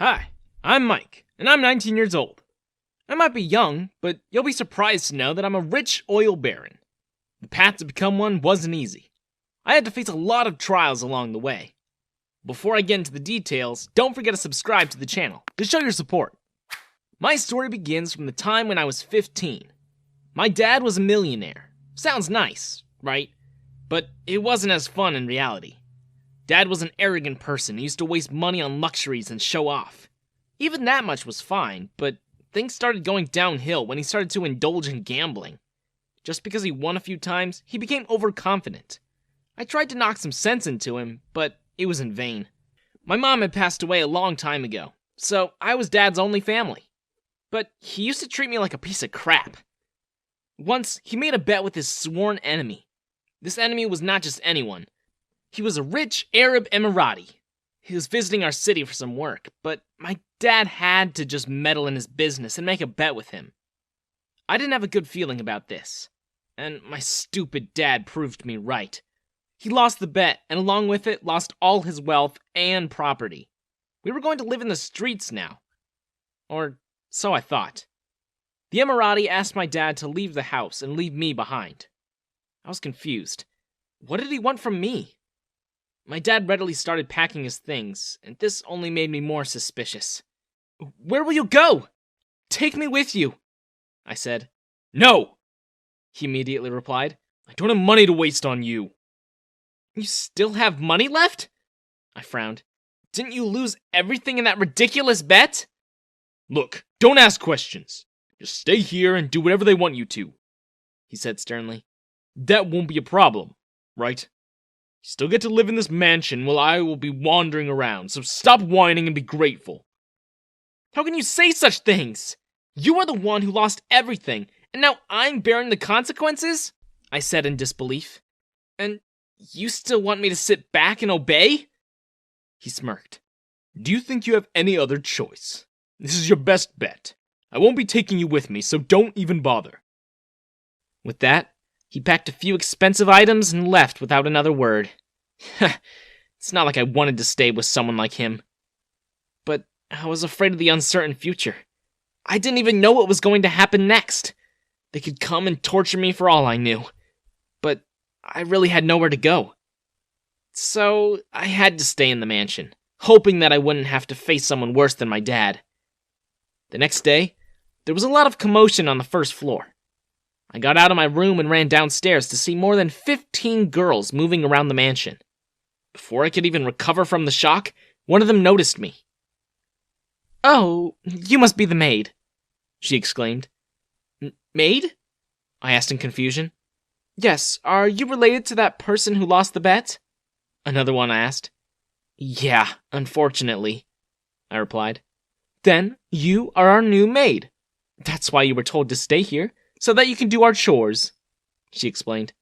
Hi, I'm Mike, and I'm 19 years old. I might be young, but you'll be surprised to know that I'm a rich oil baron. The path to become one wasn't easy. I had to face a lot of trials along the way. Before I get into the details, don't forget to subscribe to the channel to show your support. My story begins from the time when I was 15. My dad was a millionaire. Sounds nice, right? But it wasn't as fun in reality. Dad was an arrogant person who used to waste money on luxuries and show off. Even that much was fine, but things started going downhill when he started to indulge in gambling. Just because he won a few times, he became overconfident. I tried to knock some sense into him, but it was in vain. My mom had passed away a long time ago, so I was Dad's only family. But he used to treat me like a piece of crap. Once, he made a bet with his sworn enemy. This enemy was not just anyone. He was a rich Arab Emirati. He was visiting our city for some work, but my dad had to just meddle in his business and make a bet with him. I didn't have a good feeling about this, and my stupid dad proved me right. He lost the bet, and along with it, lost all his wealth and property. We were going to live in the streets now. Or so I thought. The Emirati asked my dad to leave the house and leave me behind. I was confused. What did he want from me? My dad readily started packing his things, and this only made me more suspicious. "Where will you go? Take me with you," I said. "No," he immediately replied. "I don't have money to waste on you." "You still have money left?" I frowned. "Didn't you lose everything in that ridiculous bet?" "Look, don't ask questions. Just stay here and do whatever they want you to," he said sternly. "That won't be a problem, right? You still get to live in this mansion while I will be wandering around, so stop whining and be grateful." "How can you say such things? You are the one who lost everything, and now I'm bearing the consequences?" I said in disbelief. "And you still want me to sit back and obey?" He smirked. "Do you think you have any other choice? This is your best bet. I won't be taking you with me, so don't even bother." With that, he packed a few expensive items and left without another word. It's not like I wanted to stay with someone like him. But I was afraid of the uncertain future. I didn't even know what was going to happen next. They could come and torture me for all I knew. But I really had nowhere to go. So I had to stay in the mansion, hoping that I wouldn't have to face someone worse than my dad. The next day, there was a lot of commotion on the first floor. I got out of my room and ran downstairs to see more than 15 girls moving around the mansion. Before I could even recover from the shock, one of them noticed me. "Oh, you must be the maid," she exclaimed. "Maid?" I asked in confusion. "Yes, are you related to that person who lost the bet?" Another one asked. "Yeah, unfortunately," I replied. "Then you are our new maid. That's why you were told to stay here, so that you can do our chores," she explained.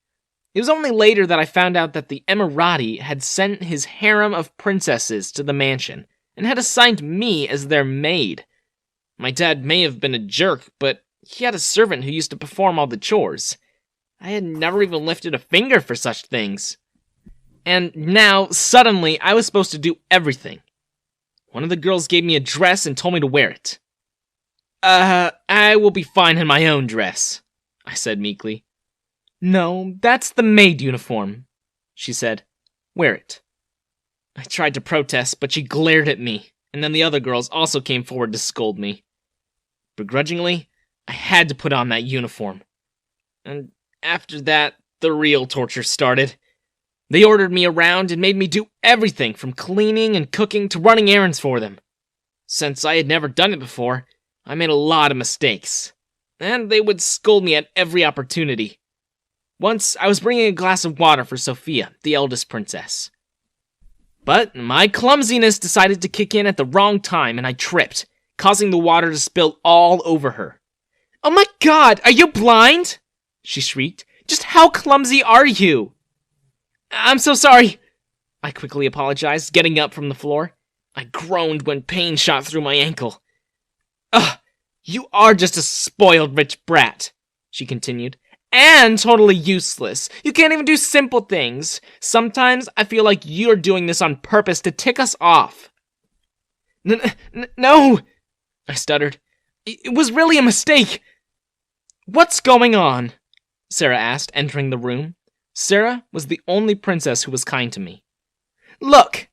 It was only later that I found out that the Emirati had sent his harem of princesses to the mansion and had assigned me as their maid. My dad may have been a jerk, but he had a servant who used to perform all the chores. I had never even lifted a finger for such things. And now, suddenly, I was supposed to do everything. One of the girls gave me a dress and told me to wear it. I will be fine in my own dress," I said meekly. "No, that's the maid uniform," she said. "Wear it." I tried to protest, but she glared at me, and then the other girls also came forward to scold me. Begrudgingly, I had to put on that uniform. And after that, the real torture started. They ordered me around and made me do everything from cleaning and cooking to running errands for them. Since I had never done it before, I made a lot of mistakes, and they would scold me at every opportunity. Once, I was bringing a glass of water for Sophia, the eldest princess. But my clumsiness decided to kick in at the wrong time, and I tripped, causing the water to spill all over her. "Oh my god, are you blind?" she shrieked. "Just how clumsy are you?" "I'm so sorry," I quickly apologized, getting up from the floor. I groaned when pain shot through my ankle. "Ugh, you are just a spoiled rich brat," she continued. "And totally useless. You can't even do simple things. Sometimes I feel like you're doing this on purpose to tick us off." No! I stuttered. It was really a mistake! What's going on? Sarah asked, entering the room. Sarah was the only princess who was kind to me. Look,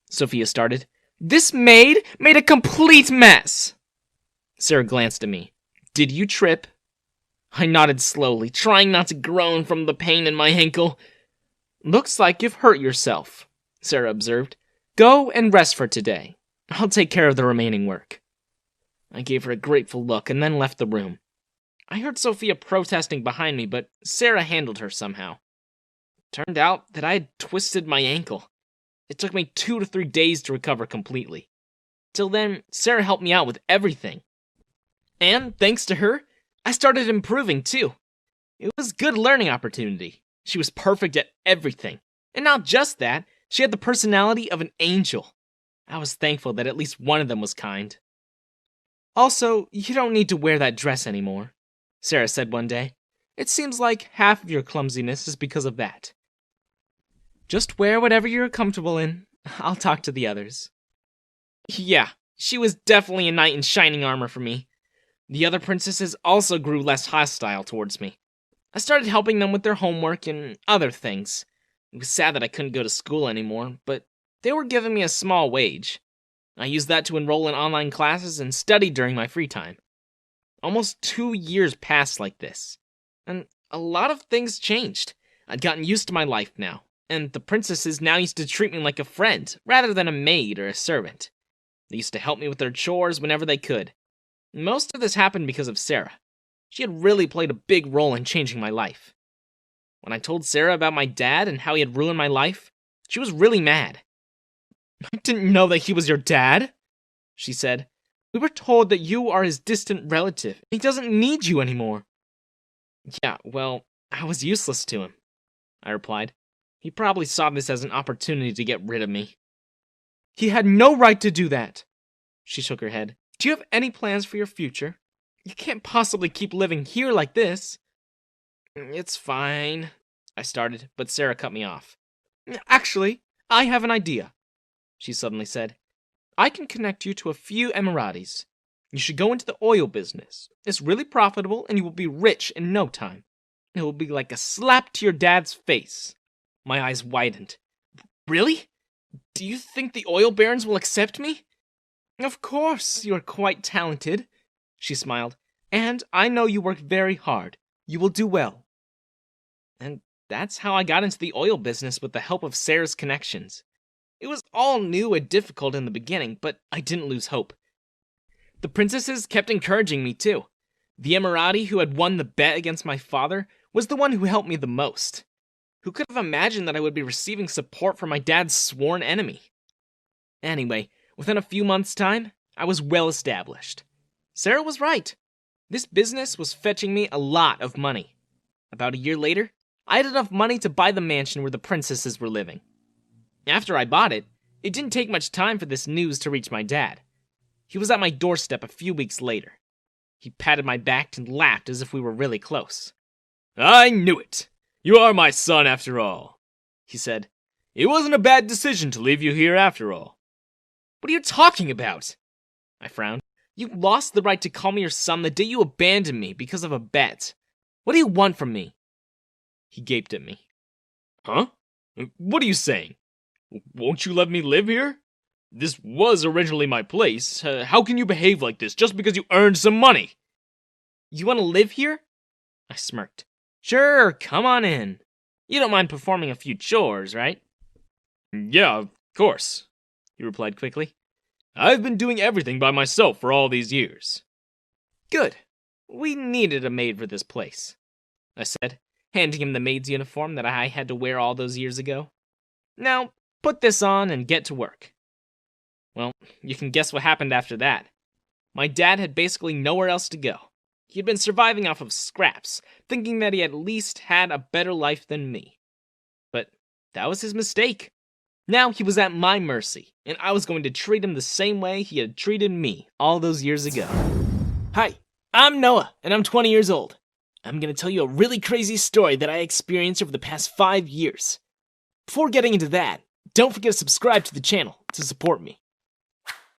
Sophia started. This maid made a complete mess! Sarah glanced at me. Did you trip? I nodded slowly, trying not to groan from the pain in my ankle. Looks like you've hurt yourself, Sarah observed. Go and rest for today. I'll take care of the remaining work. I gave her a grateful look and then left the room. I heard Sophia protesting behind me, but Sarah handled her somehow. Turned out that I had twisted my ankle. It took me 2 to 3 days to recover completely. Till then, Sarah helped me out with everything. And thanks to her, I started improving too. It was a good learning opportunity. She was perfect at everything. And not just that, she had the personality of an angel. I was thankful that at least one of them was kind. Also, you don't need to wear that dress anymore, Sarah said one day. It seems like half of your clumsiness is because of that. Just wear whatever you're comfortable in. I'll talk to the others. Yeah, she was definitely a knight in shining armor for me. The other princesses also grew less hostile towards me. I started helping them with their homework and other things. It was sad that I couldn't go to school anymore, but they were giving me a small wage. I used that to enroll in online classes and study during my free time. Almost 2 years passed like this, and a lot of things changed. I'd gotten used to my life now, and the princesses now used to treat me like a friend, rather than a maid or a servant. They used to help me with their chores whenever they could. Most of this happened because of Sarah. She had really played a big role in changing my life. When I told Sarah about my dad and how he had ruined my life, she was really mad. I didn't know that he was your dad, she said. We were told that you are his distant relative, and he doesn't need you anymore. Yeah, well, I was useless to him, I replied. He probably saw this as an opportunity to get rid of me. He had no right to do that. She shook her head. Do you have any plans for your future? You can't possibly keep living here like this. It's fine, I started, but Sarah cut me off. Actually, I have an idea, she suddenly said. I can connect you to a few Emiratis. You should go into the oil business. It's really profitable and you will be rich in no time. It will be like a slap to your dad's face. My eyes widened. Really? Do you think the oil barons will accept me? Of course, you are quite talented, she smiled. And I know you work very hard. You will do well. And that's how I got into the oil business with the help of Sarah's connections. It was all new and difficult in the beginning, but I didn't lose hope. The princesses kept encouraging me too. The Emirati who had won the bet against my father was the one who helped me the most. Who could have imagined that I would be receiving support from my dad's sworn enemy? Anyway, within a few months' time, I was well established. Sarah was right. This business was fetching me a lot of money. About a year later, I had enough money to buy the mansion where the princesses were living. After I bought it, it didn't take much time for this news to reach my dad. He was at my doorstep a few weeks later. He patted my back and laughed as if we were really close. I knew it! You are my son after all, he said. It wasn't a bad decision to leave you here after all. What are you talking about? I frowned. You lost the right to call me your son the day you abandoned me because of a bet. What do you want from me? He gaped at me. Huh? What are you saying? Won't you let me live here? This was originally my place. How can you behave like this just because you earned some money? You want to live here? I smirked. Sure, come on in. You don't mind performing a few chores, right? Yeah, of course, he replied quickly. I've been doing everything by myself for all these years. Good. We needed a maid for this place, I said, handing him the maid's uniform that I had to wear all those years ago. Now, put this on and get to work. Well, you can guess what happened after that. My dad had basically nowhere else to go. He had been surviving off of scraps, thinking that he at least had a better life than me. But that was his mistake. Now he was at my mercy, and I was going to treat him the same way he had treated me all those years ago. Hi, I'm Noah, and I'm 20 years old. I'm going to tell you a really crazy story that I experienced over the past 5 years. Before getting into that, don't forget to subscribe to the channel to support me.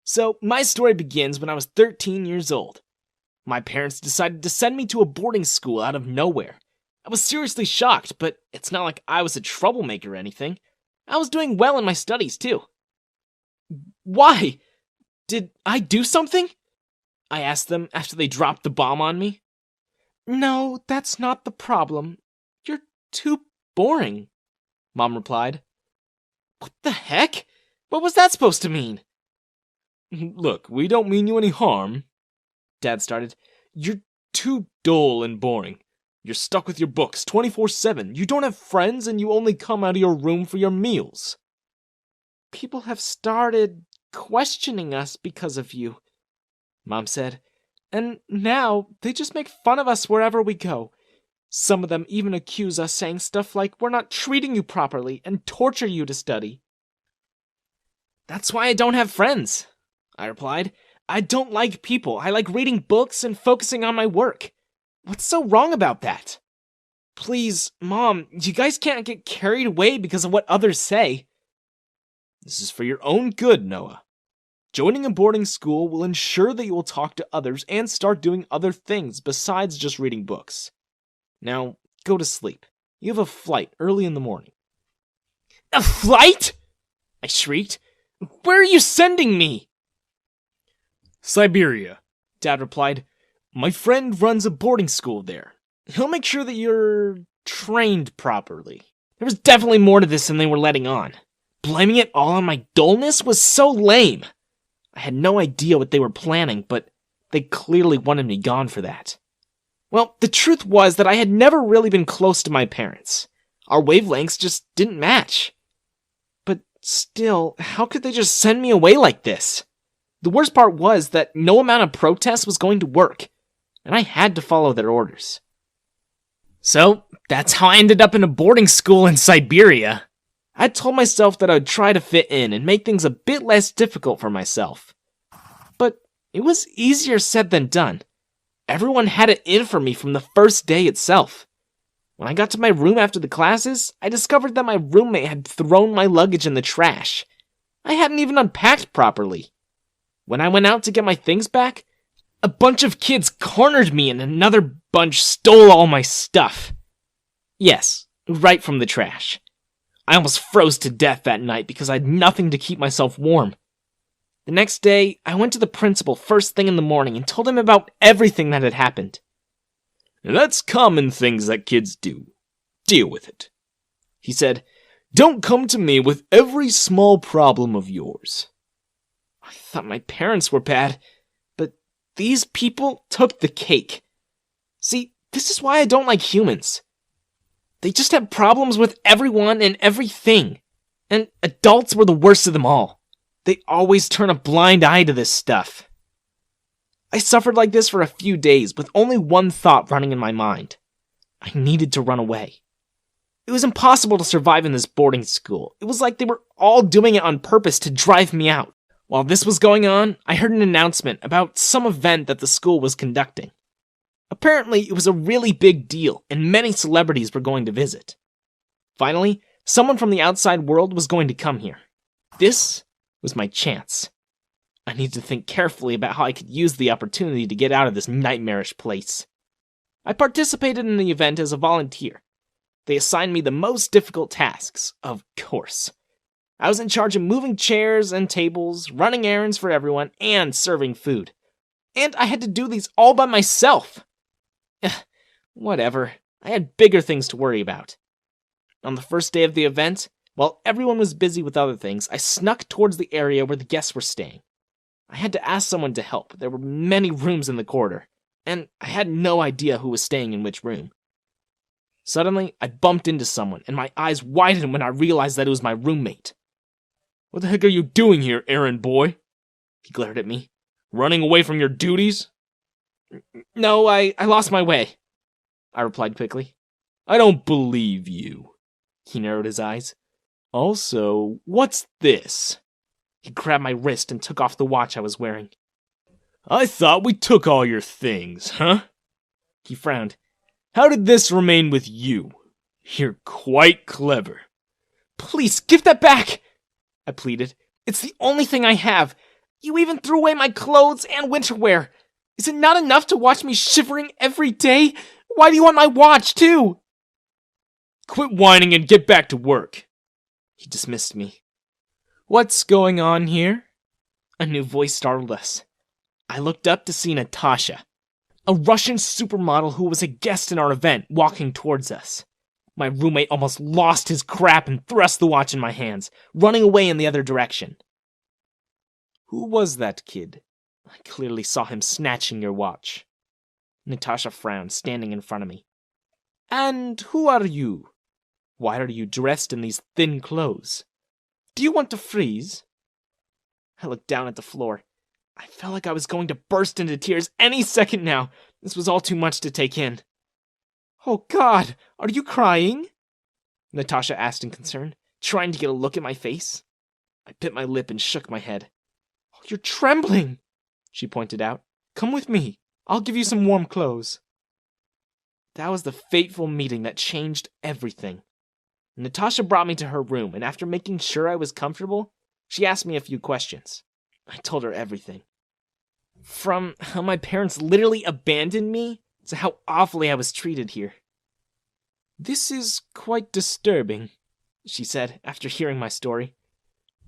So, my story begins when I was 13 years old. My parents decided to send me to a boarding school out of nowhere. I was seriously shocked, but it's not like I was a troublemaker or anything. I was doing well in my studies, too. Why? Did I do something? I asked them after they dropped the bomb on me. No, that's not the problem. You're too boring, Mom replied. What the heck? What was that supposed to mean? Look, we don't mean you any harm, Dad started. You're too dull and boring. You're stuck with your books 24/7. You don't have friends and you only come out of your room for your meals. People have started questioning us because of you, Mom said. And now they just make fun of us wherever we go. Some of them even accuse us saying stuff like we're not treating you properly and torture you to study. That's why I don't have friends, I replied. I don't like people. I like reading books and focusing on my work. What's so wrong about that? Please, Mom, you guys can't get carried away because of what others say. This is for your own good, Noah. Joining a boarding school will ensure that you will talk to others and start doing other things besides just reading books. Now, go to sleep. You have a flight early in the morning. A flight? I shrieked. Where are you sending me? Siberia, Dad replied. My friend runs a boarding school there. He'll make sure that you're trained properly. There was definitely more to this than they were letting on. Blaming it all on my dullness was so lame. I had no idea what they were planning, but they clearly wanted me gone for that. Well, the truth was that I had never really been close to my parents. Our wavelengths just didn't match. But still, how could they just send me away like this? The worst part was that no amount of protest was going to work, and I had to follow their orders. So, that's how I ended up in a boarding school in Siberia. I told myself that I would try to fit in and make things a bit less difficult for myself. But it was easier said than done. Everyone had it in for me from the first day itself. When I got to my room after the classes, I discovered that my roommate had thrown my luggage in the trash. I hadn't even unpacked properly. When I went out to get my things back, a bunch of kids cornered me and another bunch stole all my stuff. Yes, right from the trash. I almost froze to death that night because I had nothing to keep myself warm. The next day, I went to the principal first thing in the morning and told him about everything that had happened. That's common things that kids do. Deal with it. He said, don't come to me with every small problem of yours. I thought my parents were bad, but these people took the cake. See, this is why I don't like humans. They just have problems with everyone and everything. And adults were the worst of them all. They always turn a blind eye to this stuff. I suffered like this for a few days with only one thought running in my mind. I needed to run away. It was impossible to survive in this boarding school. It was like they were all doing it on purpose to drive me out. While this was going on, I heard an announcement about some event that the school was conducting. Apparently, it was a really big deal, and many celebrities were going to visit. Finally, someone from the outside world was going to come here. This was my chance. I needed to think carefully about how I could use the opportunity to get out of this nightmarish place. I participated in the event as a volunteer. They assigned me the most difficult tasks, of course. I was in charge of moving chairs and tables, running errands for everyone, and serving food. And I had to do these all by myself. Whatever. I had bigger things to worry about. On the first day of the event, while everyone was busy with other things, I snuck towards the area where the guests were staying. I had to ask someone to help. There were many rooms in the corridor, and I had no idea who was staying in which room. Suddenly, I bumped into someone, and my eyes widened when I realized that it was my roommate. What the heck are you doing here, errand boy? He glared at me. Running away from your duties? No, I lost my way, I replied quickly. I don't believe you. He narrowed his eyes. Also, what's this? He grabbed my wrist and took off the watch I was wearing. I thought we took all your things, huh? He frowned. How did this remain with you? You're quite clever. Please, give that back, I pleaded. It's the only thing I have. You even threw away my clothes and winter wear. Is it not enough to watch me shivering every day? Why do you want my watch, too? Quit whining and get back to work. He dismissed me. What's going on here? A new voice startled us. I looked up to see Natasha, a Russian supermodel who was a guest in our event, walking towards us. My roommate almost lost his crap and thrust the watch in my hands, running away in the other direction. Who was that kid? I clearly saw him snatching your watch. Natasha frowned, standing in front of me. And who are you? Why are you dressed in these thin clothes? Do you want to freeze? I looked down at the floor. I felt like I was going to burst into tears any second now. This was all too much to take in. Oh God, are you crying? Natasha asked in concern, trying to get a look at my face. I bit my lip and shook my head. Oh, you're trembling, she pointed out. Come with me. I'll give you some warm clothes. That was the fateful meeting that changed everything. Natasha brought me to her room, and after making sure I was comfortable, she asked me a few questions. I told her everything. From how my parents literally abandoned me, to how awfully I was treated here. This is quite disturbing, she said after hearing my story.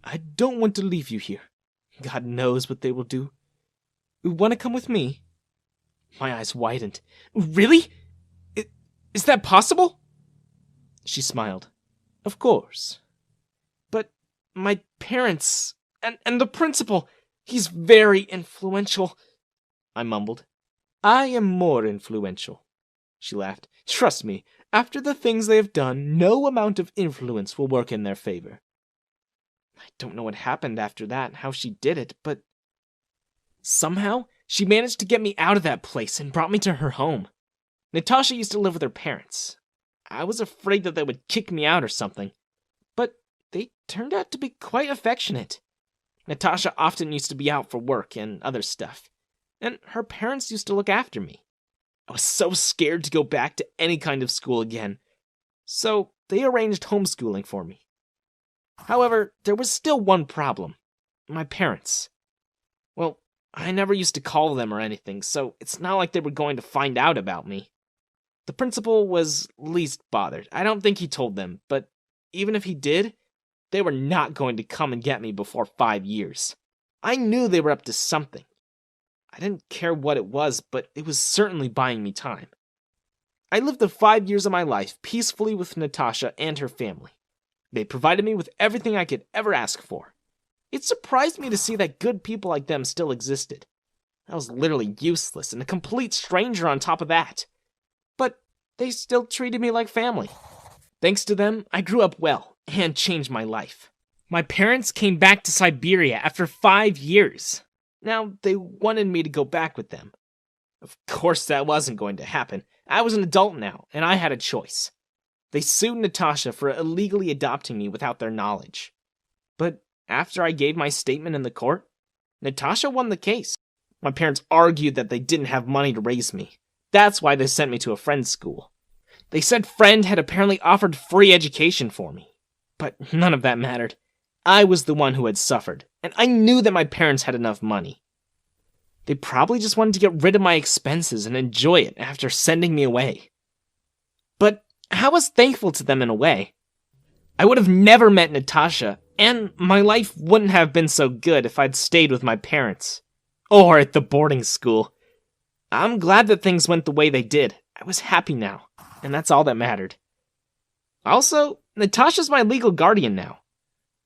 I don't want to leave you here. God knows what they will do. Want to come with me? My eyes widened. Really? Is that possible? She smiled. Of course. But my parents, and the principal, he's very influential, I mumbled. I am more influential, she laughed. Trust me, after the things they have done, no amount of influence will work in their favor. I don't know what happened after that, how she did it, but somehow she managed to get me out of that place and brought me to her home. Natasha used to live with her parents. I was afraid that they would kick me out or something, but they turned out to be quite affectionate. Natasha often used to be out for work and other stuff, and her parents used to look after me. I was so scared to go back to any kind of school again, so they arranged homeschooling for me. However, there was still one problem. My parents. Well, I never used to call them or anything, so it's not like they were going to find out about me. The principal was least bothered. I don't think he told them, but even if he did, they were not going to come and get me before 5 years. I knew they were up to something. I didn't care what it was, but it was certainly buying me time. I lived the 5 years of my life peacefully with Natasha and her family. They provided me with everything I could ever ask for. It surprised me to see that good people like them still existed. I was literally useless and a complete stranger on top of that. But they still treated me like family. Thanks to them, I grew up well and changed my life. My parents came back to Siberia after 5 years. Now, they wanted me to go back with them. Of course, that wasn't going to happen. I was an adult now, and I had a choice. They sued Natasha for illegally adopting me without their knowledge. But after I gave my statement in the court, Natasha won the case. My parents argued that they didn't have money to raise me. That's why they sent me to a friend's school. They said friend had apparently offered free education for me. But none of that mattered. I was the one who had suffered, and I knew that my parents had enough money. They probably just wanted to get rid of my expenses and enjoy it after sending me away. But I was thankful to them in a way. I would have never met Natasha, and my life wouldn't have been so good if I'd stayed with my parents. Or at the boarding school. I'm glad that things went the way they did. I was happy now, and that's all that mattered. Also, Natasha's my legal guardian now.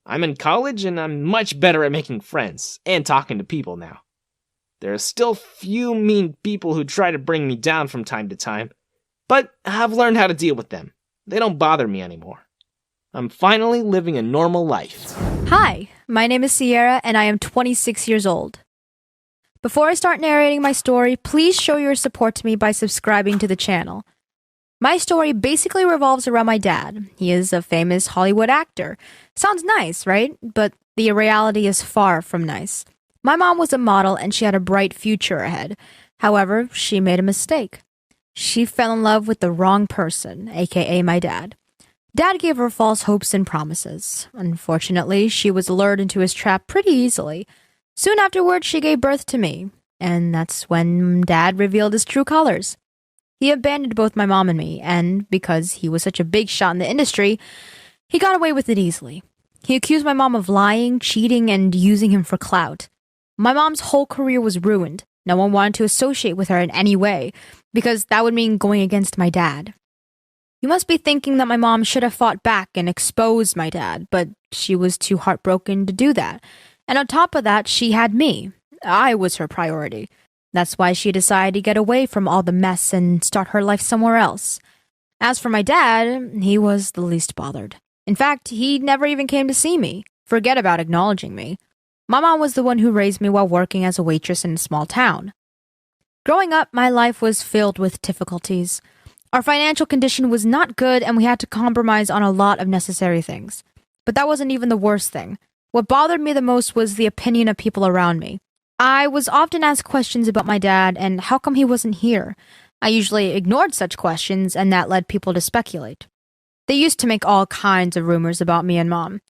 I'm in college, and I'm much better at making friends and talking to people now. There are still few mean people who try to bring me down from time to time, but I've learned how to deal with them. They don't bother me anymore. I'm finally living a normal life. Hi, my name is Sierra, and I am 26 years old. Before I start narrating my story, please show your support to me by subscribing to the channel. My story basically revolves around my dad. He is a famous Hollywood actor. Sounds nice, right? But the reality is far from nice. My mom was a model and she had a bright future ahead. However, she made a mistake. She fell in love with the wrong person, aka my dad. Dad gave her false hopes and promises. Unfortunately, she was lured into his trap pretty easily. Soon afterwards, she gave birth to me, and that's when Dad revealed his true colors. He abandoned both my mom and me, and because he was such a big shot in the industry, he got away with it easily. He accused my mom of lying, cheating, and using him for clout. My mom's whole career was ruined. No one wanted to associate with her in any way, because that would mean going against my dad. You must be thinking that my mom should have fought back and exposed my dad, but she was too heartbroken to do that. And on top of that, she had me. I was her priority. That's why she decided to get away from all the mess and start her life somewhere else. As for my dad, he was the least bothered. In fact, he never even came to see me. Forget about acknowledging me. My mom was the one who raised me while working as a waitress in a small town. Growing up, my life was filled with difficulties. Our financial condition was not good, and we had to compromise on a lot of necessary things. But that wasn't even the worst thing. What bothered me the most was the opinion of people around me. I was often asked questions about my dad and how come he wasn't here. I usually ignored such questions, and that led people to speculate. They used to make all kinds of rumors about me and Mom.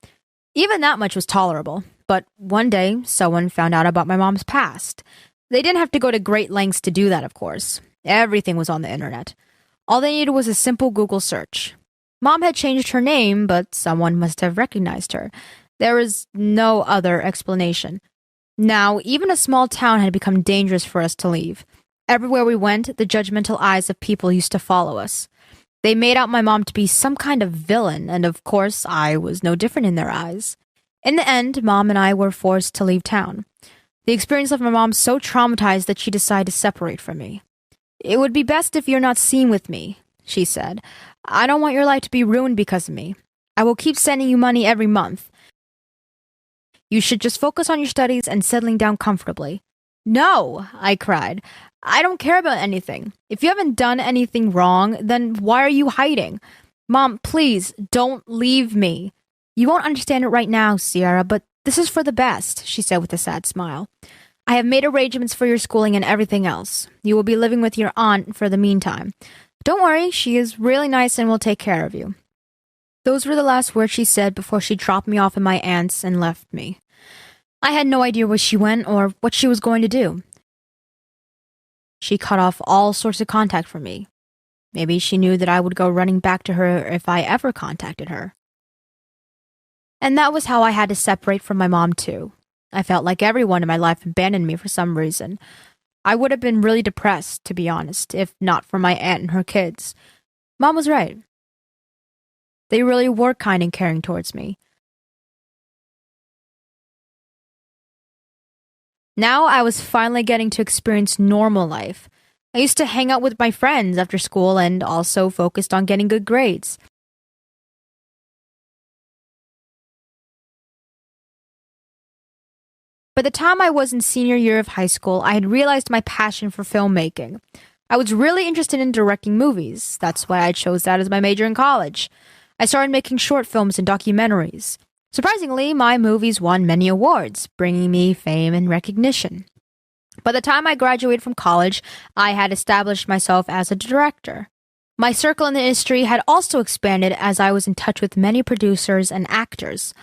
Even that much was tolerable. But one day, someone found out about my mom's past. They didn't have to go to great lengths to do that, of course. Everything was on the internet. All they needed was a simple Google search. Mom had changed her name, but someone must have recognized her. There was no other explanation. Now, even a small town had become dangerous for us to leave. Everywhere we went, the judgmental eyes of people used to follow us. They made out my mom to be some kind of villain, and of course, I was no different in their eyes. In the end, Mom and I were forced to leave town. The experience left my mom so traumatized that she decided to separate from me. "It would be best if you're not seen with me," she said. "I don't want your life to be ruined because of me. I will keep sending you money every month. You should just focus on your studies and settling down comfortably." "No," I cried. "I don't care about anything. If you haven't done anything wrong, then why are you hiding? Mom, please, don't leave me. You won't understand it right now, Sierra, but this is for the best," she said with a sad smile. "I have made arrangements for your schooling and everything else. You will be living with your aunt for the meantime. Don't worry, she is really nice and will take care of you." Those were the last words she said before she dropped me off at my aunt's and left me. I had no idea where she went or what she was going to do. She cut off all sorts of contact from me. Maybe she knew that I would go running back to her if I ever contacted her. And that was how I had to separate from my mom, too. I felt like everyone in my life abandoned me for some reason. I would have been really depressed, to be honest, if not for my aunt and her kids. Mom was right. They really were kind and caring towards me. Now I was finally getting to experience normal life. I used to hang out with my friends after school and also focused on getting good grades. By the time I was in senior year of high school, I had realized my passion for filmmaking. I was really interested in directing movies. That's why I chose that as my major in college. I started making short films and documentaries. Surprisingly, my movies won many awards, bringing me fame and recognition. By the time I graduated from college, I had established myself as a director. My circle in the industry had also expanded as I was in touch with many producers and actors.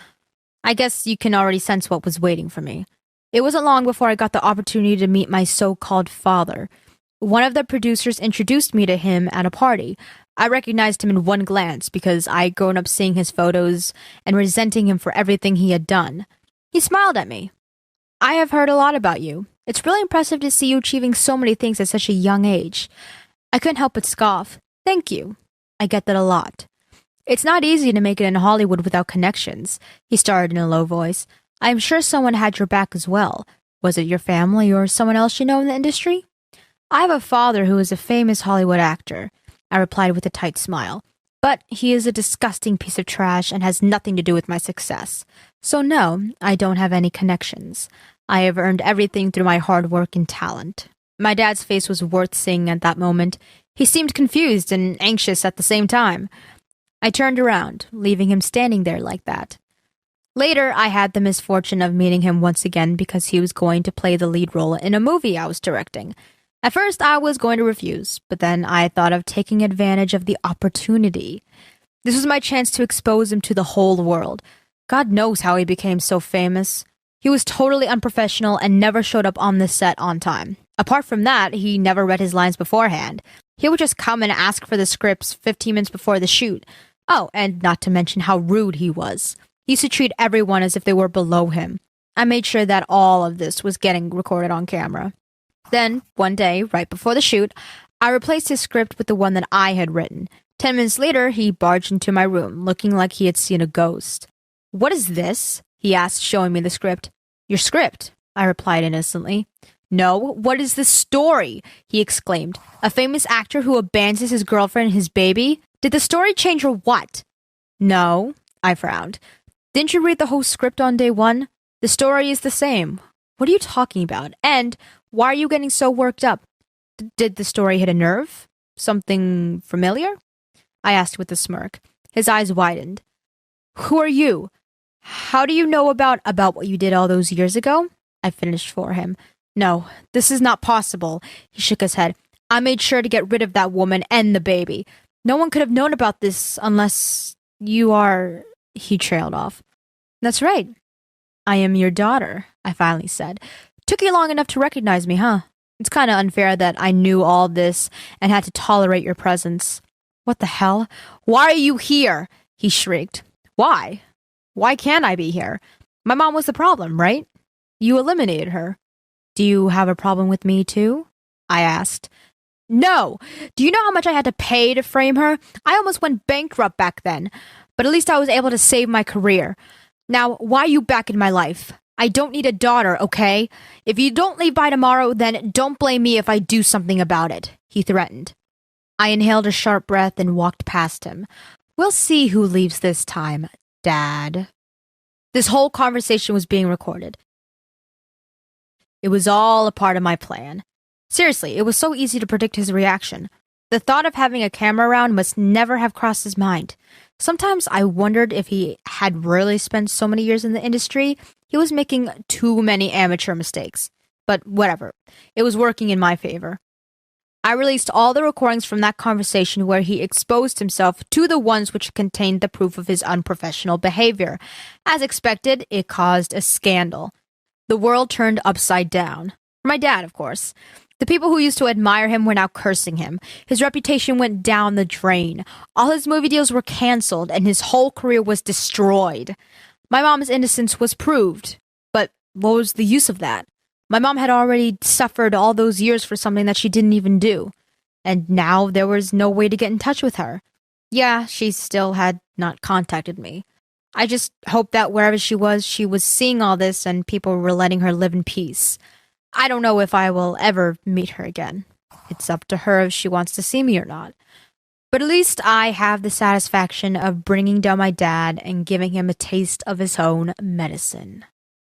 I guess you can already sense what was waiting for me. It wasn't long before I got the opportunity to meet my so-called father. One of the producers introduced me to him at a party. I recognized him in one glance because I'd grown up seeing his photos and resenting him for everything he had done. He smiled at me. "I have heard a lot about you. It's really impressive to see you achieving so many things at such a young age." I couldn't help but scoff. "Thank you. I get that a lot." "It's not easy to make it in Hollywood without connections," he started in a low voice. "I'm sure someone had your back as well. Was it your family or someone else you know in the industry?" "I have a father who is a famous Hollywood actor," I replied with a tight smile. "But he is a disgusting piece of trash and has nothing to do with my success. So no, I don't have any connections. I have earned everything through my hard work and talent." My dad's face was worth seeing at that moment. He seemed confused and anxious at the same time. I turned around, leaving him standing there like that. Later, I had the misfortune of meeting him once again because he was going to play the lead role in a movie I was directing. At first, I was going to refuse, but then I thought of taking advantage of the opportunity. This was my chance to expose him to the whole world. God knows how he became so famous. He was totally unprofessional and never showed up on the set on time. Apart from that, he never read his lines beforehand. He would just come and ask for the scripts 15 minutes before the shoot. Oh, and not to mention how rude he was. He used to treat everyone as if they were below him. I made sure that all of this was getting recorded on camera. Then, one day, right before the shoot, I replaced his script with the one that I had written. 10 minutes later, he barged into my room, looking like he had seen a ghost. "What is this?" he asked, showing me the script. "Your script," I replied innocently. "No, what is the story?" he exclaimed. "A famous actor who abandons his girlfriend and his baby? Did the story change or what?" "No," I frowned. "Didn't you read the whole script on day one? The story is the same." "What are you talking about? And why are you getting so worked up? Did the story hit a nerve? Something familiar?" I asked with a smirk. His eyes widened. "Who are you? How do you know about what you did all those years ago?" I finished for him. "No, this is not possible." He shook his head. "I made sure to get rid of that woman and the baby. No one could have known about this unless you are..." He trailed off. "That's right. I am your daughter," I finally said. "Took you long enough to recognize me, huh? It's kind of unfair that I knew all this and had to tolerate your presence." "What the hell? Why are you here?" he shrieked. "Why? Why can't I be here? My mom was the problem, right? You eliminated her. Do you have a problem with me too?" I asked. "No! Do you know how much I had to pay to frame her? I almost went bankrupt back then, but at least I was able to save my career. Now, why are you back in my life? I don't need a daughter, okay? If you don't leave by tomorrow, then don't blame me if I do something about it," he threatened. I inhaled a sharp breath and walked past him. "We'll see who leaves this time, Dad." This whole conversation was being recorded. It was all a part of my plan. Seriously, it was so easy to predict his reaction. The thought of having a camera around must never have crossed his mind. Sometimes I wondered if he had really spent so many years in the industry, he was making too many amateur mistakes. But whatever, it was working in my favor. I released all the recordings from that conversation where he exposed himself to the ones which contained the proof of his unprofessional behavior. As expected, it caused a scandal. The world turned upside down. For my dad, of course. The people who used to admire him were now cursing him. His reputation went down the drain. All his movie deals were canceled, and his whole career was destroyed. My mom's innocence was proved. But what was the use of that? My mom had already suffered all those years for something that she didn't even do. And now there was no way to get in touch with her. Yeah, she still had not contacted me. I just hoped that wherever she was seeing all this and people were letting her live in peace. I don't know if I will ever meet her again. It's up to her if she wants to see me or not. But at least I have the satisfaction of bringing down my dad and giving him a taste of his own medicine.